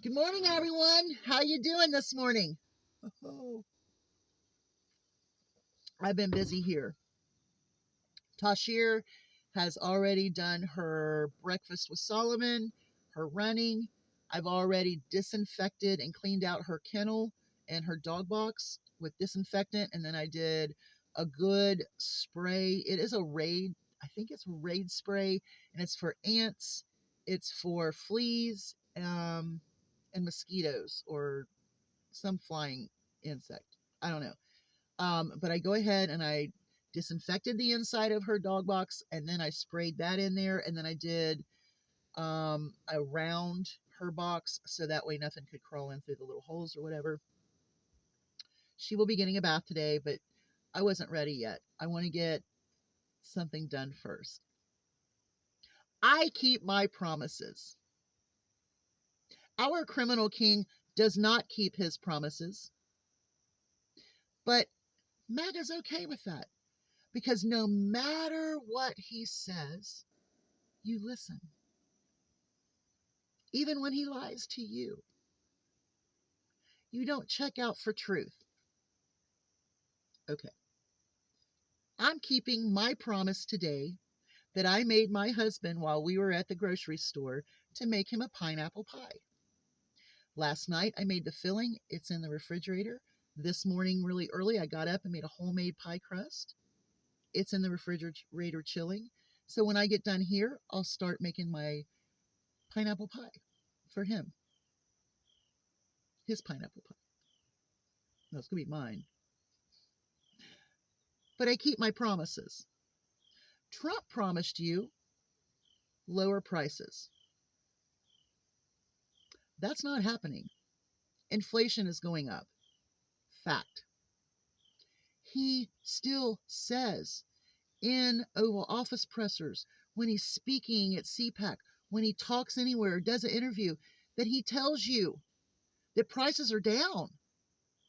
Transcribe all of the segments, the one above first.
Good morning, everyone. How you doing this morning? Oh, I've been busy here. Tashir has already done her breakfast with Solomon, her running. I've already disinfected and cleaned out her kennel and her dog box with disinfectant, and then I did a good spray. It is a Raid, I think it's Raid spray, and it's for ants, it's for fleas, and mosquitoes or some flying insect. I don't know. But I go ahead and I disinfected the inside of her dog box, and then I sprayed that in there, and then I did around her box so that way nothing could crawl in through the little holes or whatever. She will be getting a bath today, but I wasn't ready yet. I want to get something done first. I keep my promises. Our criminal king does not keep his promises, but MAGA's okay with that. Because no matter what he says, you listen. Even when he lies to you, you don't check out for truth. Okay. I'm keeping my promise today that I made my husband while we were at the grocery store to make him a pineapple pie. Last night I made the filling. It's in the refrigerator. This morning, really early, I got up and made a homemade pie crust. It's in the refrigerator chilling. So when I get done here, I'll start making my pineapple pie for him. His pineapple pie. No, it's going to be mine. But I keep my promises. Trump promised you lower prices. That's not happening. Inflation is going up. Fact. He still says in Oval Office pressers, when he's speaking at CPAC, when he talks anywhere, does an interview, that he tells you that prices are down.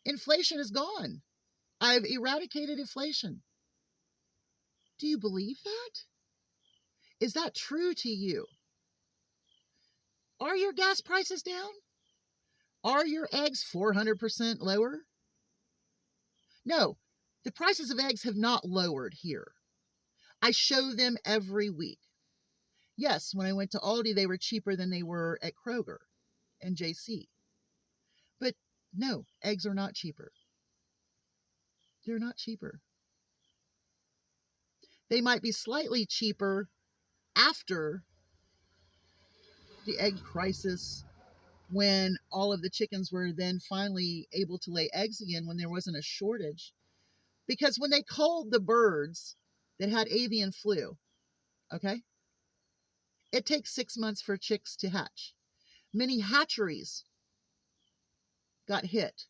Inflation is gone. I've eradicated inflation. Do you believe that? Is that true to you? Are your gas prices down? Are your eggs 400% lower? No, the prices of eggs have not lowered here. I show them every week. Yes, when I went to Aldi, they were cheaper than they were at Kroger and JC. But no, eggs are not cheaper. They're not cheaper. They might be slightly cheaper after the egg crisis, when all of the chickens were then finally able to lay eggs again, when there wasn't a shortage. Because when they culled the birds that had avian flu, okay, it takes 6 months for chicks to hatch. Many hatcheries got hit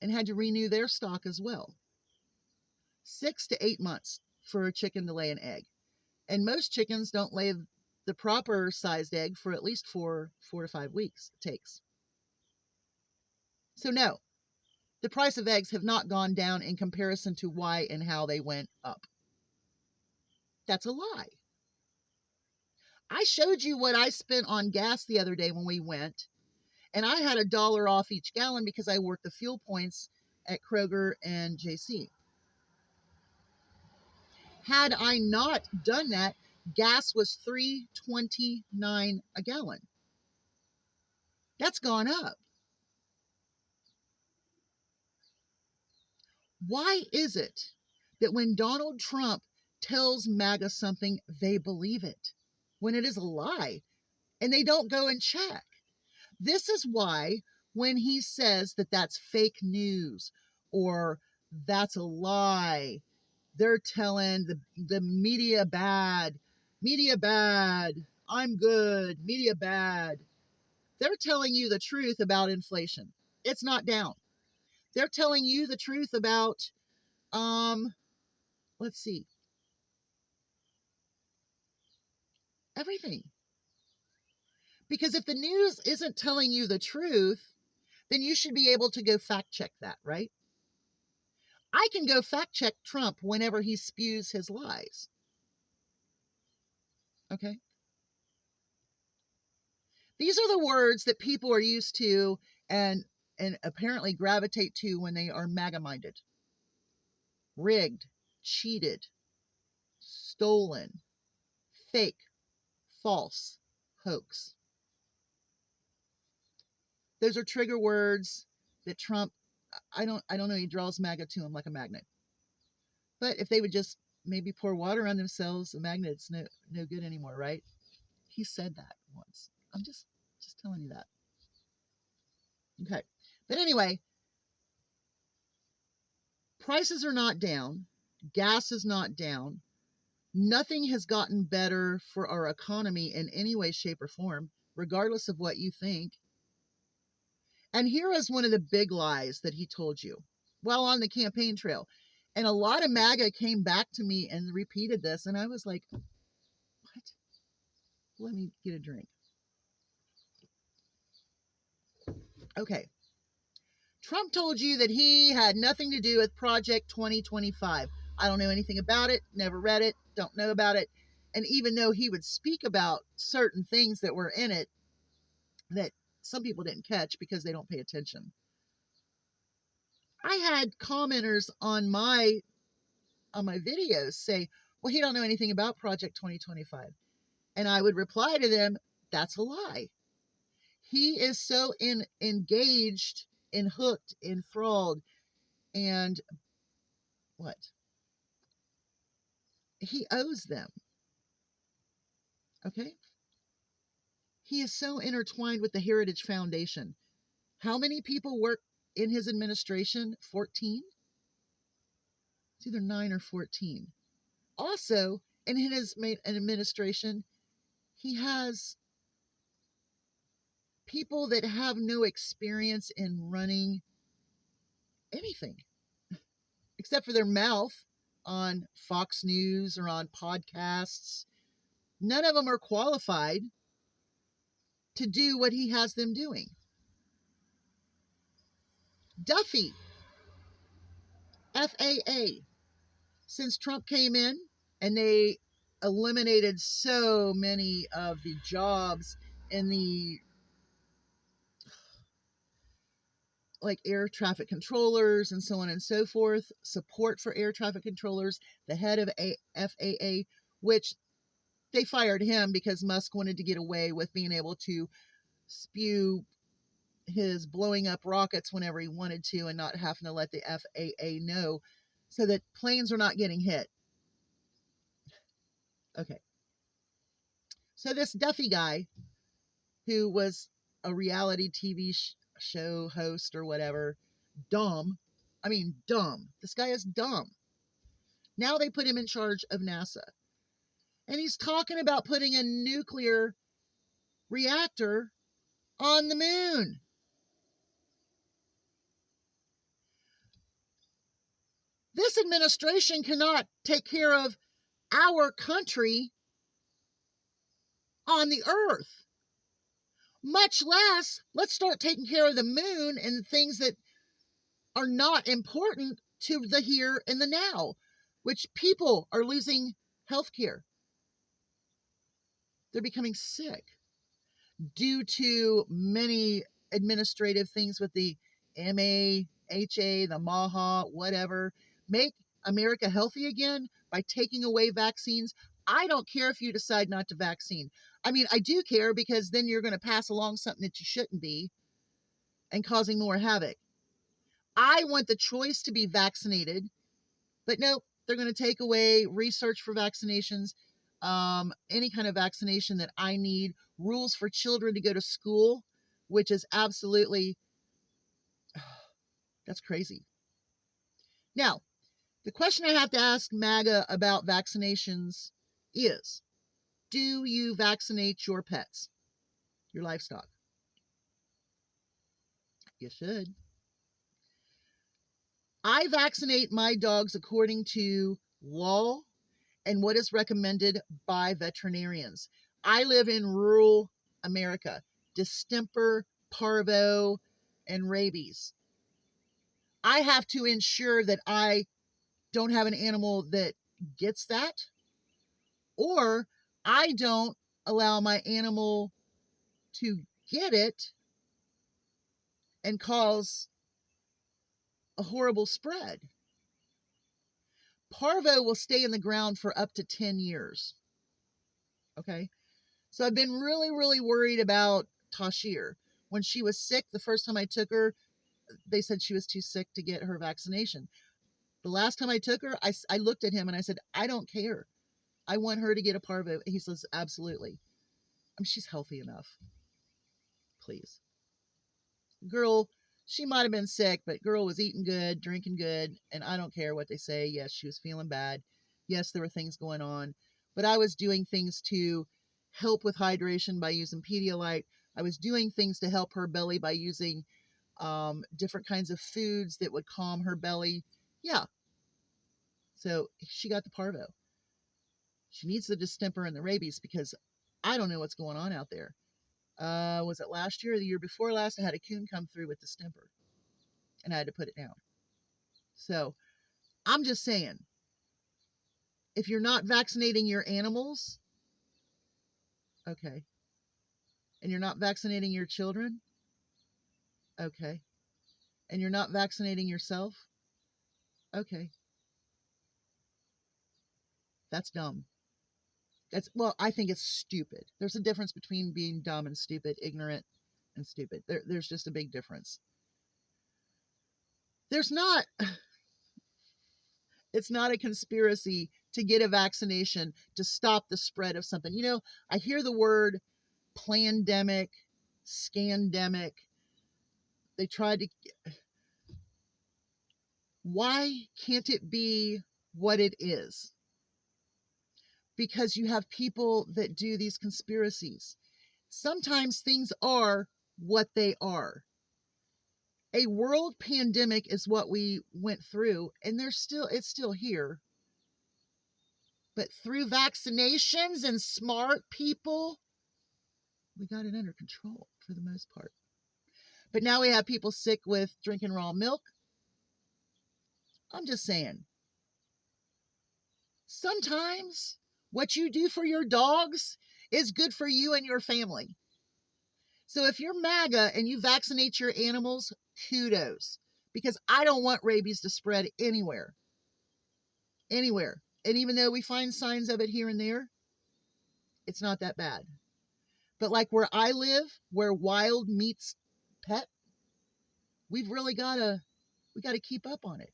and had to renew their stock as well. 6 to 8 months for a chicken to lay an egg. And most chickens don't lay the proper sized egg for at least 4 to 5 weeks it takes. So no, the price of eggs have not gone down in comparison to why and how they went up. That's a lie. I showed you what I spent on gas the other day when we went, and I had $1 off each gallon because I worked the fuel points at Kroger and JC. Had I not done that, gas was $3.29 a gallon. That's gone up. Why is it that when Donald Trump tells MAGA something, they believe it when it is a lie and they don't go and check? This is why when he says that that's fake news or that's a lie, they're telling the media bad, I'm good, media bad. They're telling you the truth about inflation. It's not down. They're telling you the truth about, let's see, everything. Because if the news isn't telling you the truth, then you should be able to go fact check that, right? I can go fact check Trump whenever he spews his lies. Okay? These are the words that people are used to and apparently gravitate to when they are MAGA minded. Rigged, cheated, stolen, fake, false, hoax. Those are trigger words that Trump, I don't know, he draws MAGA to him like a magnet. But if they would just maybe pour water on themselves, the magnet's no good anymore, right? He said that once. I'm just telling you that. Okay. But anyway, prices are not down. Gas is not down. Nothing has gotten better for our economy in any way, shape, or form, regardless of what you think. And here is one of the big lies that he told you while on the campaign trail. And a lot of MAGA came back to me and repeated this. And I was like, what? Let me get a drink. Okay. Trump told you that he had nothing to do with Project 2025. I don't know anything about it, never read it, don't know about it. And even though he would speak about certain things that were in it that some people didn't catch because they don't pay attention. I had commenters on my videos say, well, he don't know anything about Project 2025. And I would reply to them, that's a lie. He is so engaged and hooked, enthralled, and what? He owes them. Okay? He is so intertwined with the Heritage Foundation. How many people work in his administration? 14? It's either 9 or 14. Also, in his administration, he has people that have no experience in running anything except for their mouth on Fox News or on podcasts. None of them are qualified to do what he has them doing. Duffy, FAA, since Trump came in and they eliminated so many of the jobs in the like air traffic controllers and so on and so forth, support for air traffic controllers, the head of FAA, which they fired him because Musk wanted to get away with being able to spew his blowing up rockets whenever he wanted to and not having to let the FAA know so that planes are not getting hit. Okay. So this Duffy guy, who was a reality TV show host or whatever, dumb. I mean, dumb. This guy is dumb. Now they put him in charge of NASA. And he's talking about putting a nuclear reactor on the moon. This administration cannot take care of our country on the earth, much less let's start taking care of the moon and things that are not important to the here and the now, which people are losing health care. They're becoming sick due to many administrative things with the MAHA, the MAHA, whatever. Make America healthy again by taking away vaccines. I don't care if you decide not to vaccine. I mean, I do care because then you're going to pass along something that you shouldn't be and causing more havoc. I want the choice to be vaccinated, but no, they're going to take away research for vaccinations, any kind of vaccination that I need, rules for children to go to school, which is absolutely, that's crazy. Now, the question I have to ask MAGA about vaccinations is, do you vaccinate your pets, your livestock? You should. I vaccinate my dogs according to law and what is recommended by veterinarians. I live in rural America. Distemper, parvo, and rabies. I have to ensure that I don't have an animal that gets that, or I don't allow my animal to get it and cause a horrible spread. Parvo will stay in the ground for up to 10 years. Okay? So I've been really, really worried about Tashir. When she was sick, the first time I took her, they said she was too sick to get her vaccination. The last time I took her, I looked at him and I said, I don't care. I want her to get a parvo. He says, absolutely. I mean, she's healthy enough. Please. Girl, she might have been sick, but girl was eating good, drinking good, and I don't care what they say. Yes, she was feeling bad. Yes, there were things going on, but I was doing things to help with hydration by using Pedialyte. I was doing things to help her belly by using different kinds of foods that would calm her belly. Yeah. So she got the parvo. She needs the distemper and the rabies because I don't know what's going on out there. Was it last year or the year before last? I had a coon come through with distemper and I had to put it down. So I'm just saying, if you're not vaccinating your animals, okay, and you're not vaccinating your children, okay, and you're not vaccinating yourself, okay, that's dumb. Well, I think it's stupid. There's a difference between being dumb and stupid, ignorant and stupid. There's just a big difference. There's not, it's not a conspiracy to get a vaccination to stop the spread of something. You know, I hear the word plandemic, scandemic. They tried to, why can't it be what it is? Because you have people that do these conspiracies. Sometimes things are what they are. A world pandemic is what we went through, and it's still here. But through vaccinations and smart people, we got it under control for the most part. But now we have people sick with drinking raw milk. I'm just saying, sometimes what you do for your dogs is good for you and your family. So if you're MAGA and you vaccinate your animals, kudos. Because I don't want rabies to spread anywhere. Anywhere. And even though we find signs of it here and there, it's not that bad. But like where I live, where wild meets pet, we've really gotta keep up on it.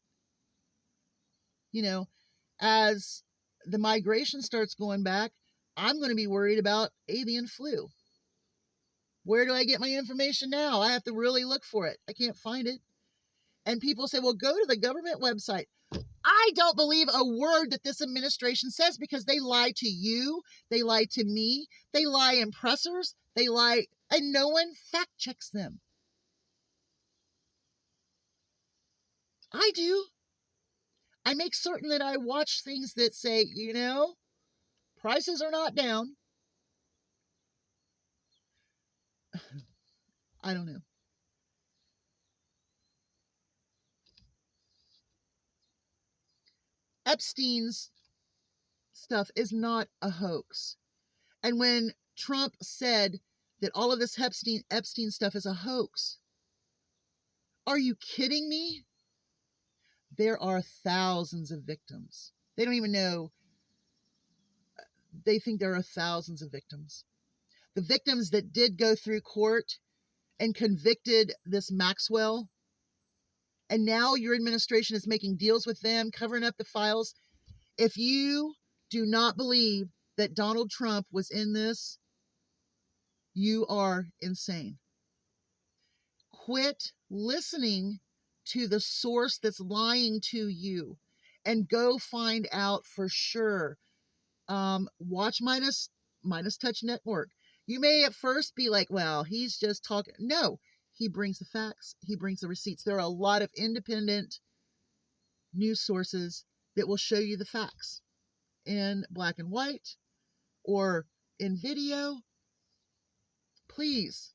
You know, as the migration starts going back, I'm going to be worried about avian flu. Where do I get my information now? I have to really look for it. I can't find it. And people say, well, go to the government website. I don't believe a word that this administration says because they lie to you. They lie to me. They lie in pressers. They lie, and no one fact checks them. I do. I make certain that I watch things that say, you know, prices are not down. I don't know. Epstein's stuff is not a hoax. And when Trump said that all of this Epstein stuff is a hoax, are you kidding me? There are thousands of victims. They don't even know. They think there are thousands of victims. The victims that did go through court and convicted this Maxwell, and now your administration is making deals with them, covering up the files. If you do not believe that Donald Trump was in this, you are insane. Quit listening to the source that's lying to you and go find out for sure. Watch Minus Touch Network. You may at first be like, well, he's just talking. No, he brings the facts. He brings the receipts. There are a lot of independent news sources that will show you the facts in black and white or in video. Please.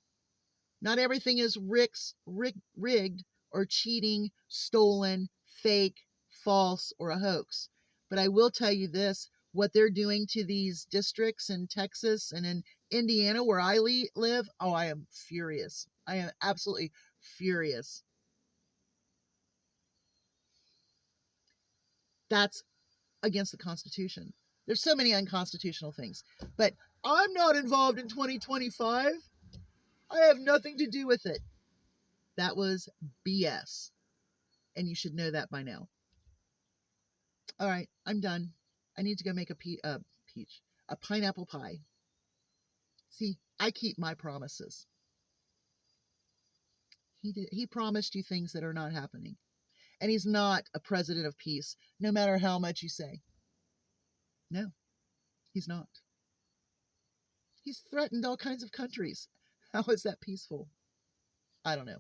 Not everything is rigged or cheating, stolen, fake, false, or a hoax. But I will tell you this, what they're doing to these districts in Texas and in Indiana, where I live, oh, I am furious. I am absolutely furious. That's against the Constitution. There's so many unconstitutional things. But I'm not involved in 2025. I have nothing to do with it. That was BS. And you should know that by now. All right, I'm done. I need to go make a pineapple pie. See, I keep my promises. He promised you things that are not happening. And he's not a president of peace, no matter how much you say. No, he's not. He's threatened all kinds of countries. How is that peaceful? I don't know.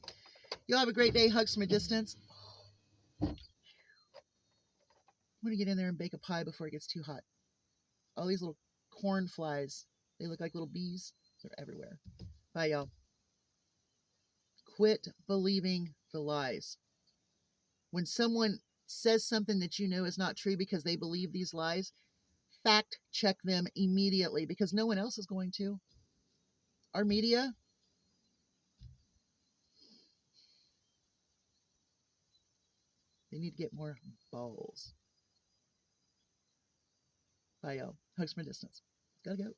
You'll have a great day. Hugs from a distance. I'm going to get in there and bake a pie before it gets too hot. All these little corn flies, they look like little bees. They're everywhere. Bye, y'all. Quit believing the lies. When someone says something that you know is not true because they believe these lies, fact check them immediately because no one else is going to. Our media, they need to get more balls. Bye, y'all. Hugs from a distance. Gotta go.